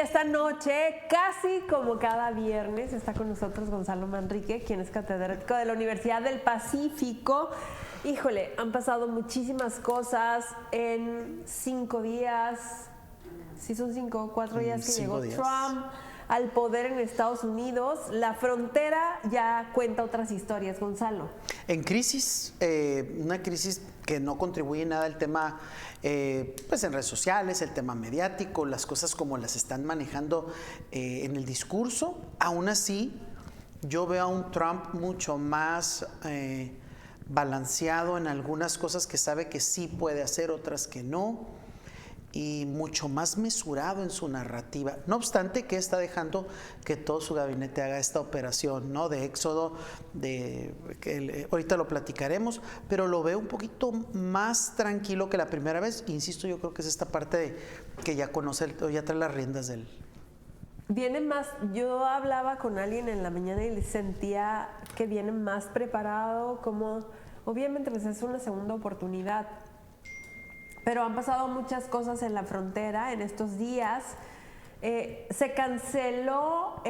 esta noche, casi como cada viernes, está con nosotros Gonzalo Manrique, quien es catedrático de la Universidad del Pacífico. Híjole, han pasado muchísimas cosas en 5 días, sí son 5 o 4 días que llegó Trump al poder en Estados Unidos. La frontera ya cuenta otras historias, Gonzalo. En crisis, una crisis que no contribuye nada al tema, pues en redes sociales, el tema mediático, las cosas como las están manejando en el discurso. Aún así, yo veo a un Trump mucho más balanceado en algunas cosas que sabe que sí puede hacer, otras que no, y mucho más mesurado en su narrativa. No obstante que está dejando que todo su gabinete haga esta operación, ¿no?, de éxodo, ahorita lo platicaremos, pero lo veo un poquito más tranquilo que la primera vez. Insisto, yo creo que es esta parte de que ya conoce, ya trae las riendas del... Viene más, yo hablaba con alguien en la mañana y le sentía que viene más preparado, como obviamente pues es una segunda oportunidad, pero han pasado muchas cosas en la frontera en estos días. Se canceló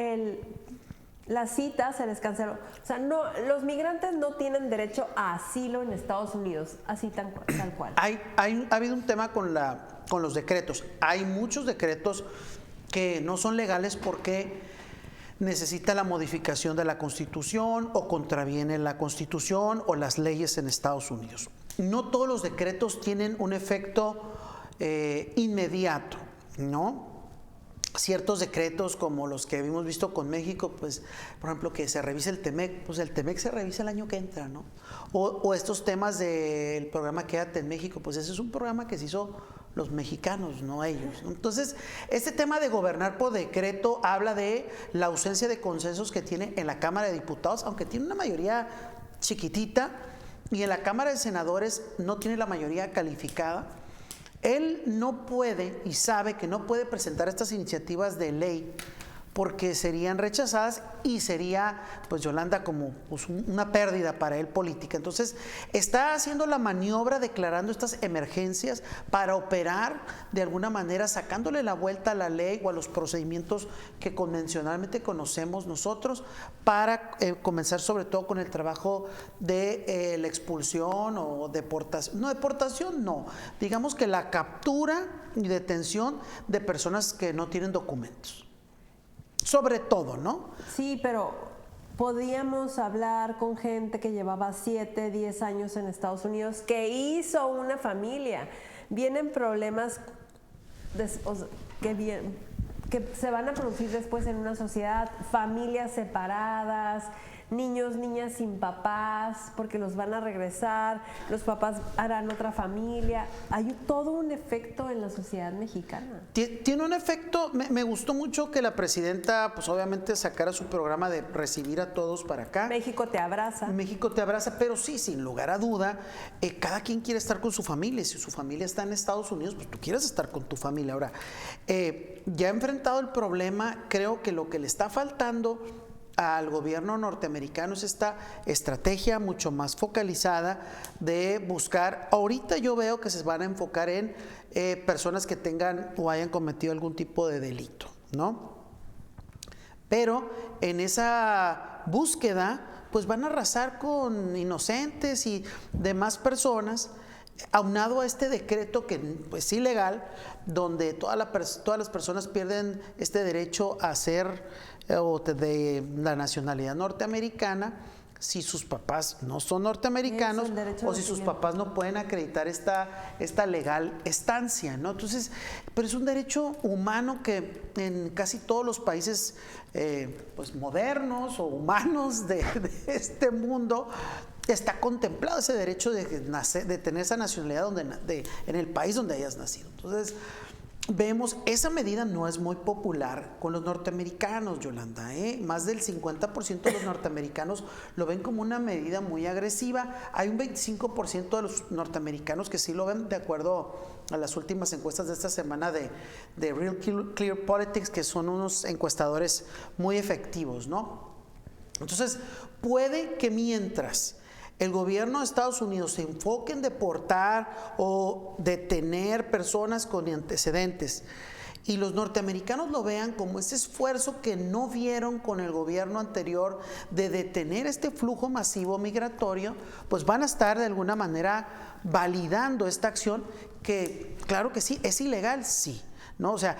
la cita, se les canceló. O sea, no, los migrantes no tienen derecho a asilo en Estados Unidos, así tal cual. Ha habido un tema con los decretos. Hay muchos decretos que no son legales porque necesita la modificación de la Constitución o contraviene la Constitución o las leyes en Estados Unidos. No todos los decretos tienen un efecto inmediato, ¿no? Ciertos decretos como los que hemos visto con México, pues, por ejemplo, que se revise el TEMEC, pues el TEMEC se revisa el año que entra, ¿no? O estos temas del programa Quédate en México, pues ese es un programa que se hizo los mexicanos, no ellos. Entonces, este tema de gobernar por decreto habla de la ausencia de consensos que tiene en la Cámara de Diputados, aunque tiene una mayoría chiquitita, y en la Cámara de Senadores no tiene la mayoría calificada. Él no puede y sabe que no puede presentar estas iniciativas de ley porque serían rechazadas y sería, pues, Yolanda, como pues, una pérdida para él política. Entonces, está haciendo la maniobra declarando estas emergencias para operar de alguna manera, sacándole la vuelta a la ley o a los procedimientos que convencionalmente conocemos nosotros, para comenzar sobre todo con el trabajo de la expulsión o deportación. No, deportación no. Digamos que la captura y detención de personas que no tienen documentos. Sobre todo, ¿no? Sí, pero podíamos hablar con gente que llevaba 7, 10 años en Estados Unidos, que hizo una familia. Vienen problemas que se van a producir después en una sociedad, familias separadas, niños, niñas sin papás, porque los van a regresar, los papás harán otra familia. Hay todo un efecto en la sociedad mexicana. Tiene un efecto. Me gustó mucho que la presidenta, pues obviamente sacara su programa de recibir a todos para acá. México te abraza. México te abraza, pero sí, sin lugar a duda, cada quien quiere estar con su familia. Si su familia está en Estados Unidos, pues tú quieres estar con tu familia. Ahora, ya enfrentado el problema, creo que lo que le está faltando al gobierno norteamericano es esta estrategia mucho más focalizada de buscar. Ahorita yo veo que se van a enfocar en personas que tengan o hayan cometido algún tipo de delito, ¿no? Pero en esa búsqueda, pues van a arrasar con inocentes y demás personas, aunado a este decreto que pues ilegal, donde todas las personas pierden este derecho a ser o de la nacionalidad norteamericana si sus papás no son norteamericanos o si sus papás no pueden acreditar esta legal estancia, ¿no? Entonces, pero es un derecho humano que en casi todos los países pues modernos o humanos de este mundo está contemplado ese derecho de tener esa nacionalidad en el país donde hayas nacido. Entonces, vemos, esa medida no es muy popular con los norteamericanos, Yolanda, Más del 50% de los norteamericanos lo ven como una medida muy agresiva. Hay un 25% de los norteamericanos que sí lo ven, de acuerdo a las últimas encuestas de esta semana de Real Clear Politics, que son unos encuestadores muy efectivos, ¿no? Entonces, puede que mientras el gobierno de Estados Unidos se enfoque en deportar o detener personas con antecedentes y los norteamericanos lo vean como ese esfuerzo que no vieron con el gobierno anterior de detener este flujo masivo migratorio, pues van a estar de alguna manera validando esta acción que, claro que sí, es ilegal, sí. ¿No? O sea,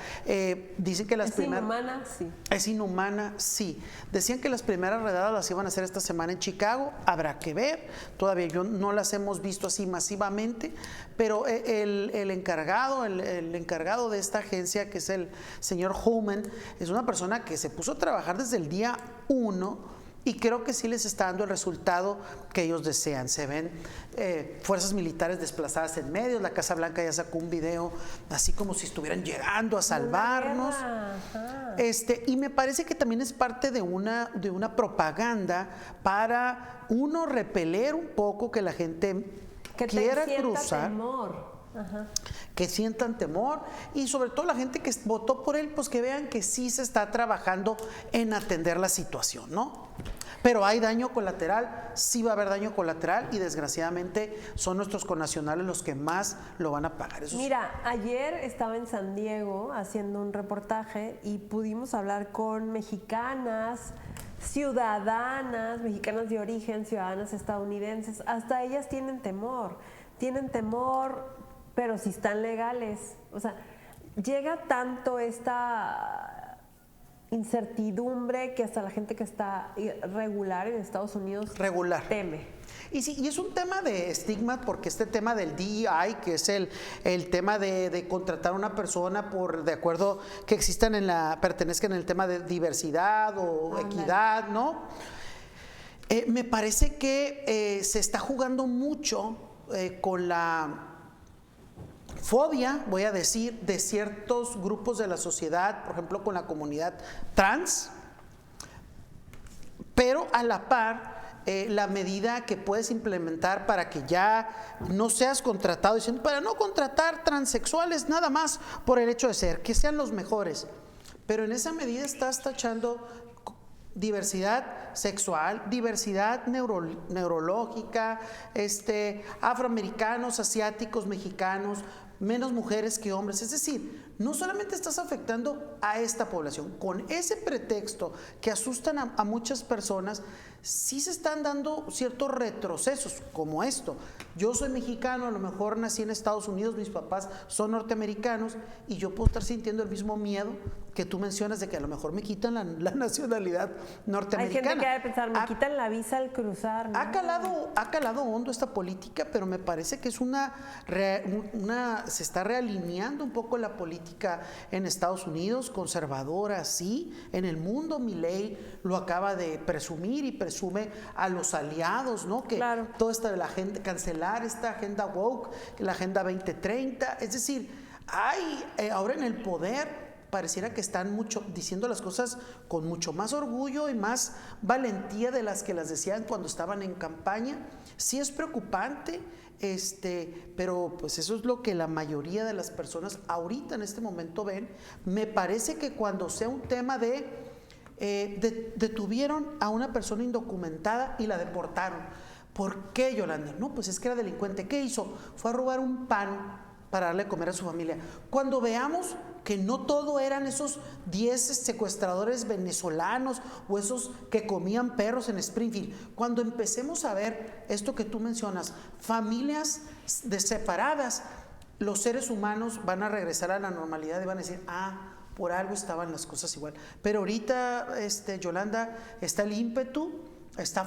dicen que las primeras... ¿Es inhumana? Sí. Es inhumana, sí. Decían que las primeras redadas las iban a hacer esta semana en Chicago, habrá que ver, todavía no las hemos visto así masivamente, pero el encargado de esta agencia, que es el señor Homan, es una persona que se puso a trabajar desde el día 1 y creo que sí les está dando el resultado que ellos desean. Se ven fuerzas militares desplazadas en medios, la Casa Blanca ya sacó un video así como si estuvieran llegando a salvarnos. Y me parece que también es parte de una propaganda para uno repeler un poco que la gente quiera cruzar. Temor. Ajá. Que sientan temor y sobre todo la gente que votó por él, pues que vean que sí se está trabajando en atender la situación, ¿no? Pero hay daño colateral, sí va a haber daño colateral y desgraciadamente son nuestros connacionales los que más lo van a pagar. Eso Mira, ayer estaba en San Diego haciendo un reportaje y pudimos hablar con mexicanas, ciudadanas, mexicanas de origen, ciudadanas estadounidenses, hasta ellas tienen temor, pero si están legales. O sea, llega tanto esta incertidumbre que hasta la gente que está regular en Estados Unidos teme. Y sí, y es un tema de estigma porque este tema del DEI, que es el tema de contratar a una persona de acuerdo que pertenezcan en el tema de diversidad o equidad, ¿no? Me parece que se está jugando mucho con la fobia, voy a decir, de ciertos grupos de la sociedad, por ejemplo con la comunidad trans, pero a la par la medida que puedes implementar para que ya no seas contratado, diciendo para no contratar transexuales nada más por el hecho de ser, que sean los mejores, pero en esa medida estás tachando diversidad sexual, diversidad neurológica, afroamericanos, asiáticos, mexicanos, menos mujeres que hombres. Es decir, no solamente estás afectando a esta población, con ese pretexto que asustan a muchas personas, sí se están dando ciertos retrocesos, como esto. Yo soy mexicano, a lo mejor nací en Estados Unidos, mis papás son norteamericanos y yo puedo estar sintiendo el mismo miedo que tú mencionas de que a lo mejor me quitan la nacionalidad norteamericana. Hay gente que ha de pensar, me quitan la visa al cruzar, ¿no? Ha calado hondo esta política, pero me parece que es se está realineando un poco la política en Estados Unidos, conservadora, sí. En el mundo, Milei lo acaba de presumir y presume a los aliados, ¿no? Que claro, toda esta de la agenda, cancelar esta agenda woke, la agenda 2030, es decir, hay ahora en el poder pareciera que están diciendo las cosas con mucho más orgullo y más valentía de las que las decían cuando estaban en campaña. Sí es preocupante, pero pues eso es lo que la mayoría de las personas ahorita en este momento ven. Me parece que cuando sea un tema detuvieron a una persona indocumentada y la deportaron. ¿Por qué, Yolanda? No, pues es que era delincuente. ¿Qué hizo? Fue a robar un pan para darle a comer a su familia. Cuando veamos que no todo eran esos 10 secuestradores venezolanos o esos que comían perros en Springfield, cuando empecemos a ver esto que tú mencionas, familias separadas, los seres humanos van a regresar a la normalidad y van a decir, por algo estaban las cosas igual. Pero ahorita, Yolanda, está el ímpetu,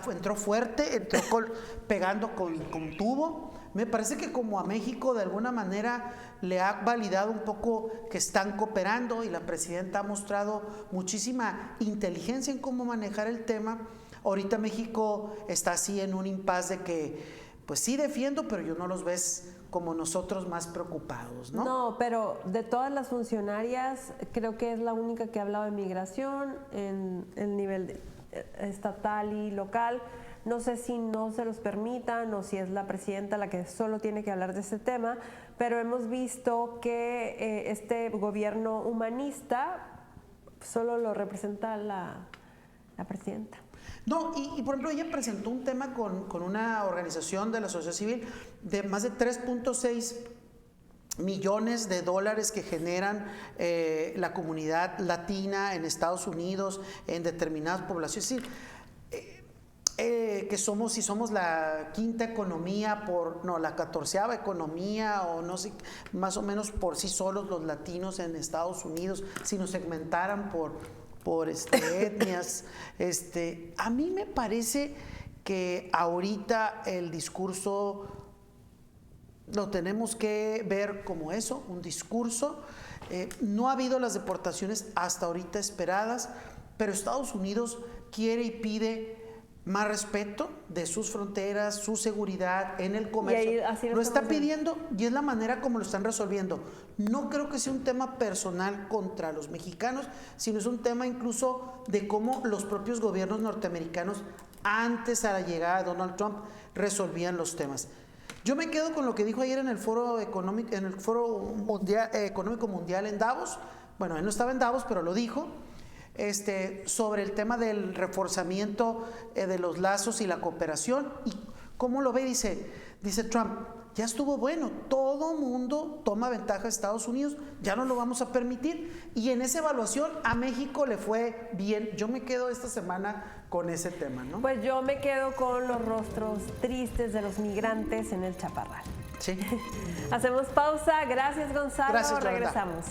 entró fuerte, pegando con tubo. Me parece que como a México de alguna manera le ha validado un poco que están cooperando y la presidenta ha mostrado muchísima inteligencia en cómo manejar el tema. Ahorita México está así en un impasse de que, pues sí defiendo, pero yo no los ves como nosotros más preocupados, ¿no? No, pero de todas las funcionarias, creo que es la única que ha hablado de migración en el nivel estatal y local. No sé si no se los permitan o si es la presidenta la que solo tiene que hablar de este tema, pero hemos visto que este gobierno humanista solo lo representa la presidenta. No, y por ejemplo ella presentó un tema con una organización de la sociedad civil de más de 3.6 millones de dólares que generan la comunidad latina en Estados Unidos, en determinadas poblaciones. Es decir, que somos, si somos la quinta economía, la 14ª economía, o no sé, más o menos por sí solos los latinos en Estados Unidos, si nos segmentaran por etnias. A mí me parece que ahorita el discurso lo tenemos que ver como eso, un discurso. No ha habido las deportaciones hasta ahorita esperadas, pero Estados Unidos quiere y pide más respeto de sus fronteras, su seguridad en el comercio. Y ahí, lo está pidiendo y es la manera como lo están resolviendo. No creo que sea un tema personal contra los mexicanos, sino es un tema incluso de cómo los propios gobiernos norteamericanos, antes a la llegada de Donald Trump, resolvían los temas. Yo me quedo con lo que dijo ayer en el Foro Económico, Económico Mundial en Davos. Bueno, él no estaba en Davos, pero lo dijo. Sobre el tema del reforzamiento de los lazos y la cooperación. ¿Y cómo lo ve? Dice Trump, ya estuvo bueno, todo mundo toma ventaja de Estados Unidos, ya no lo vamos a permitir. Y en esa evaluación a México le fue bien. Yo me quedo esta semana con ese tema, ¿no? Pues yo me quedo con los rostros tristes de los migrantes en el Chaparral. Sí. Hacemos pausa. Gracias, Gonzalo. Gracias, Yolanda. Regresamos.